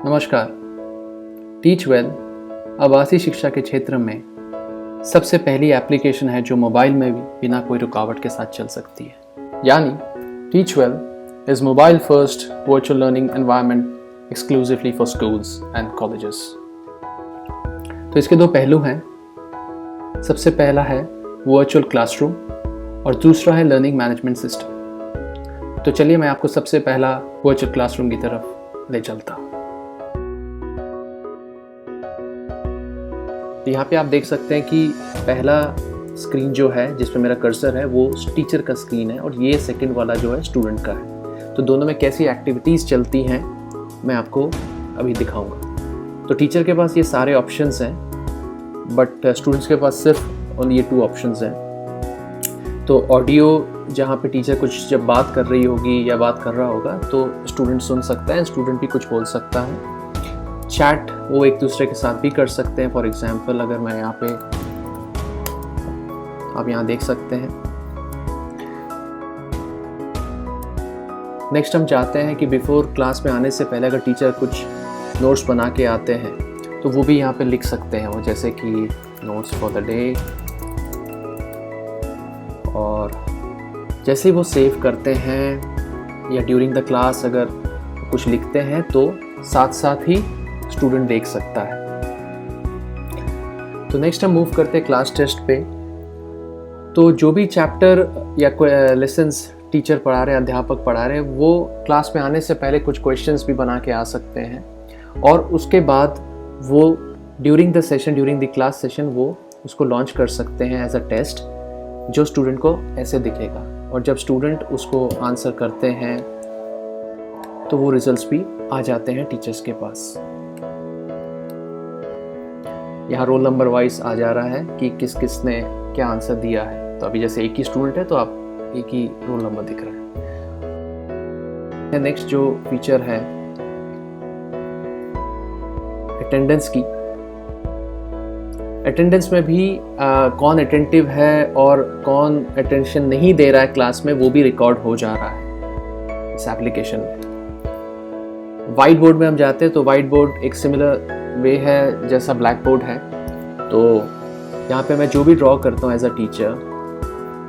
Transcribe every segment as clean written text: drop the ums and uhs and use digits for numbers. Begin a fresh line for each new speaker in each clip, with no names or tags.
नमस्कार। Teach well आवासीय शिक्षा के क्षेत्र में सबसे पहली एप्लीकेशन है जो मोबाइल में भी बिना कोई रुकावट के साथ चल सकती है। यानी teach well is mobile first virtual learning environment exclusively for schools and colleges. तो इसके दो पहलू हैं। सबसे पहला है वर्चुअल क्लासरूम और दूसरा है लर्निंग मैनेजमेंट सिस्टम। तो चलिए मैं आपको सबसे पहला वर्चुअल क्लासरूम की तरफ ले चलता हूँ। तो यहाँ पे आप देख सकते हैं कि पहला स्क्रीन जो है जिस पे मेरा कर्सर है वो टीचर का स्क्रीन है और ये सेकंड वाला जो है स्टूडेंट का है। तो दोनों में कैसी एक्टिविटीज़ चलती हैं मैं आपको अभी दिखाऊंगा। तो टीचर के पास ये सारे ऑप्शंस हैं बट स्टूडेंट्स के पास सिर्फ और ये 2 ऑप्शंस हैं। तो ऑडियो जहाँ पे टीचर कुछ जब बात कर रही होगी या बात कर रहा होगा तो स्टूडेंट सुन सकता है, स्टूडेंट भी कुछ बोल सकता है। चैट वो एक दूसरे के साथ भी कर सकते हैं। फॉर एग्जांपल अगर मैं यहाँ पे आप यहाँ देख सकते हैं। नेक्स्ट हम चाहते हैं कि बिफोर क्लास में आने से पहले अगर टीचर कुछ नोट्स बना के आते हैं तो वो भी यहाँ पे लिख सकते हैं वो, जैसे कि नोट्स फॉर द डे। और जैसे ही वो सेव करते हैं या ड्यूरिंग द क्लास अगर कुछ लिखते हैं तो साथ साथ ही स्टूडेंट देख सकता है। तो नेक्स्ट हम मूव करते हैं क्लास टेस्ट पे। तो जो भी चैप्टर या कोई लेसन्स टीचर पढ़ा रहे हैं, अध्यापक पढ़ा रहे हैं, वो क्लास में आने से पहले कुछ क्वेश्चंस भी बना के आ सकते हैं और उसके बाद वो during the session, during the class session वो उसको लॉन्च कर सकते हैं एज अ टेस्ट, जो स्टूडेंट को ऐसे दिखेगा। और जब स्टूडेंट उसको आंसर करते हैं तो वो रिजल्ट्स भी आ जाते हैं टीचर्स के पास। यहाँ रोल नंबर वाइज आ जा रहा है कि किस किस ने क्या आंसर दिया है। तो अभी जैसे एक ही स्टूडेंट है तो आप एक ही रोल नंबर दिख रहा है। नेक्स्ट जो फीचर है अटेंडेंस की। अटेंडेंस में भी कौन अटेंटिव है और कौन अटेंशन नहीं दे रहा है क्लास में वो भी रिकॉर्ड हो जा रहा है इस एप्लीकेशन में। वाइट बोर्ड में हम जाते हैं तो वाइट बोर्ड एक सिमिलर वे है जैसा ब्लैक बोर्ड है। तो यहाँ पे मैं जो भी ड्रॉ करता हूँ एज अ टीचर,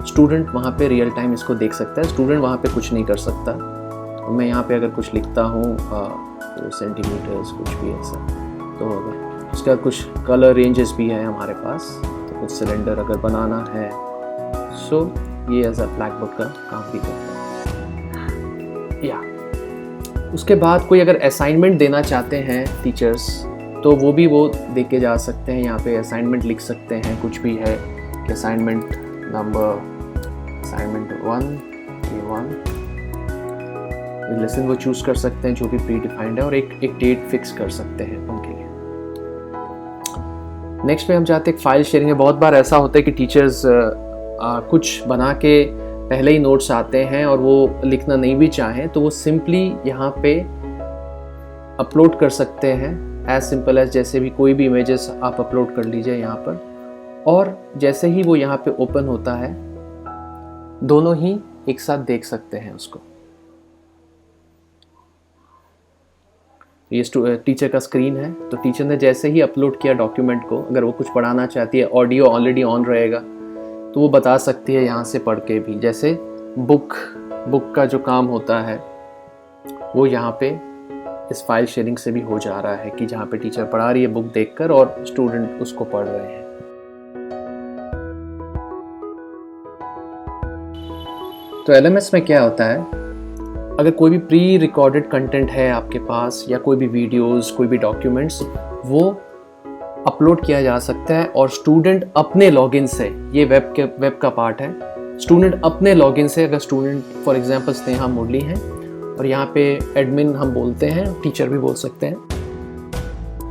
स्टूडेंट वहाँ पे रियल टाइम इसको देख सकता है। स्टूडेंट वहाँ पे कुछ नहीं कर सकता। तो मैं यहाँ पे अगर कुछ लिखता हूँ तो सेंटीमीटर्स कुछ भी ऐसा, तो अगर उसका कुछ कलर रेंजेस भी है हमारे पास, तो कुछ सिलेंडर अगर बनाना है सो ये एज अ ब्लैक बोर्ड का काम भी करता है। या उसके बाद कोई अगर असाइनमेंट देना चाहते हैं टीचर्स तो वो भी वो दे के जा सकते हैं। यहाँ पे असाइनमेंट लिख सकते हैं, कुछ भी है कि असाइनमेंट नंबर, असाइनमेंट 1 लेसन वो चूज़ कर सकते हैं जो भी प्री डिफाइंड है और एक डेट फिक्स कर सकते हैं उनके लिए। नेक्स्ट में हम चाहते हैं फाइल शेयरिंग है। बहुत बार ऐसा होता है कि टीचर्स कुछ बना के पहले ही नोट्स आते हैं और वो लिखना नहीं भी चाहें तो वो सिंपली यहाँ पे अपलोड कर सकते हैं। एज सिंपल एज जैसे भी कोई भी इमेजेस आप अपलोड कर लीजिए यहाँ पर, और जैसे ही वो यहाँ पे ओपन होता है दोनों ही एक साथ देख सकते हैं उसको। ये टीचर का स्क्रीन है। तो टीचर ने जैसे ही अपलोड किया डॉक्यूमेंट को, अगर वो कुछ पढ़ाना चाहती है, ऑडियो ऑलरेडी ऑन रहेगा तो वो बता सकती है यहाँ से पढ़ के भी। जैसे बुक का जो काम होता है वो यहाँ पे इस फाइल शेयरिंग से भी हो जा रहा है कि जहाँ पे टीचर पढ़ा रही है बुक देखकर और स्टूडेंट उसको पढ़ रहे हैं। तो LMS में क्या होता है, अगर कोई भी प्री रिकॉर्डेड कंटेंट है आपके पास या कोई भी वीडियोस, कोई भी डॉक्यूमेंट्स, वो अपलोड किया जा सकता है और स्टूडेंट अपने लॉगिन से, ये वेब का पार्ट है, स्टूडेंट अपने लॉगिन से, अगर स्टूडेंट फॉर एग्जांपल स्नेहा मुरली है और यहाँ पे एडमिन हम बोलते हैं, टीचर भी बोल सकते हैं,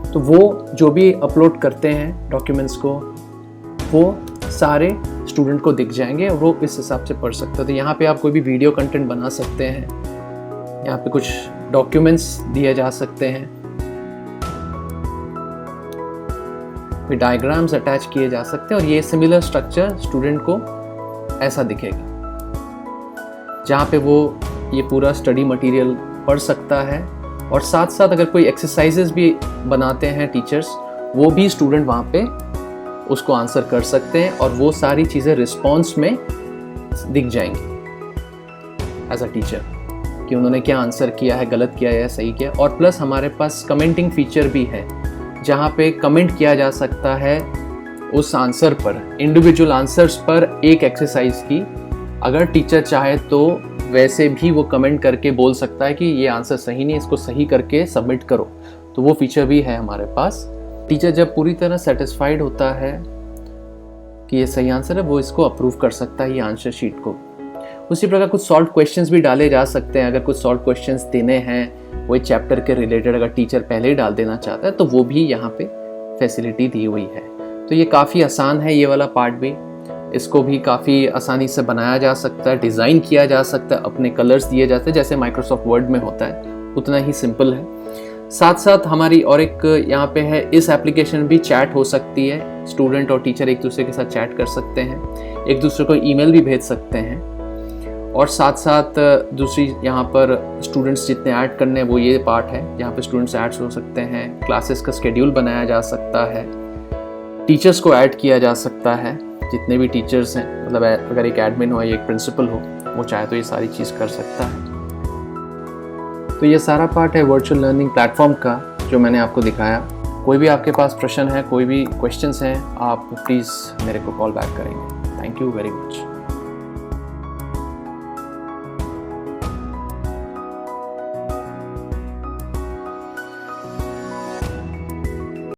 तो वो जो भी अपलोड करते हैं डॉक्यूमेंट्स को वो सारे स्टूडेंट को दिख जाएंगे और वो इस हिसाब से पढ़ सकते हैं। तो यहाँ पे आप कोई भी वीडियो कंटेंट बना सकते हैं, यहाँ पे कुछ डॉक्यूमेंट्स दिए जा सकते हैं, फिर डायग्राम्स अटैच किए जा सकते हैं और ये सिमिलर स्ट्रक्चर स्टूडेंट को ऐसा दिखेगा जहाँ पे वो ये पूरा स्टडी मटेरियल पढ़ सकता है और साथ साथ अगर कोई एक्सरसाइजेस भी बनाते हैं टीचर्स, वो भी स्टूडेंट वहाँ पे उसको आंसर कर सकते हैं और वो सारी चीज़ें रिस्पॉन्स में दिख जाएंगी एज अ टीचर कि उन्होंने क्या आंसर किया है, गलत किया है या सही किया। और प्लस हमारे पास कमेंटिंग फीचर भी है जहाँ पे कमेंट किया जा सकता है उस आंसर पर, इंडिविजुअल आंसर्स पर एक एक्सरसाइज की। अगर टीचर चाहे तो वैसे भी वो कमेंट करके बोल सकता है कि ये आंसर सही नहीं, इसको सही करके सबमिट करो। तो वो फीचर भी है हमारे पास। टीचर जब पूरी तरह सेटिस्फाइड होता है कि ये सही आंसर है, वो इसको अप्रूव कर सकता है ये आंसर शीट को। उसी प्रकार कुछ सॉल्व क्वेश्चंस भी डाले जा सकते हैं। अगर कुछ सॉल्व क्वेश्चंस देने हैं वही चैप्टर के रिलेटेड, अगर टीचर पहले ही डाल देना चाहता है तो वो भी यहाँ पे फैसिलिटी दी हुई है। तो ये काफ़ी आसान है, ये वाला पार्ट भी। इसको भी काफ़ी आसानी से बनाया जा सकता है, डिज़ाइन किया जा सकता है, अपने कलर्स दिए जाते हैं जैसे माइक्रोसॉफ्ट वर्ड में होता है, उतना ही सिंपल है। साथ साथ हमारी और एक यहाँ पे है, इस एप्लीकेशन भी चैट हो सकती है। स्टूडेंट और टीचर एक दूसरे के साथ चैट कर सकते हैं, एक दूसरे को ईमेल भी भेज सकते हैं। और साथ साथ दूसरी यहाँ पर स्टूडेंट्स जितने ऐड करने हैं वो ये पार्ट है, यहाँ पे स्टूडेंट्स ऐड्स हो सकते हैं, क्लासेस का शेड्यूल बनाया जा सकता है, टीचर्स को ऐड किया जा सकता है, जितने भी टीचर्स हैं, मतलब अगर एक एडमिन हो या एक प्रिंसिपल हो, वो चाहे तो ये सारी चीज़ कर सकता है। तो ये सारा पार्ट है वर्चुअल लर्निंग प्लेटफॉर्म का जो मैंने आपको दिखाया। कोई भी आपके पास प्रश्न है, कोई भी क्वेश्चंस हैं, आप प्लीज़ मेरे को कॉल बैक करेंगे। Thank you very much.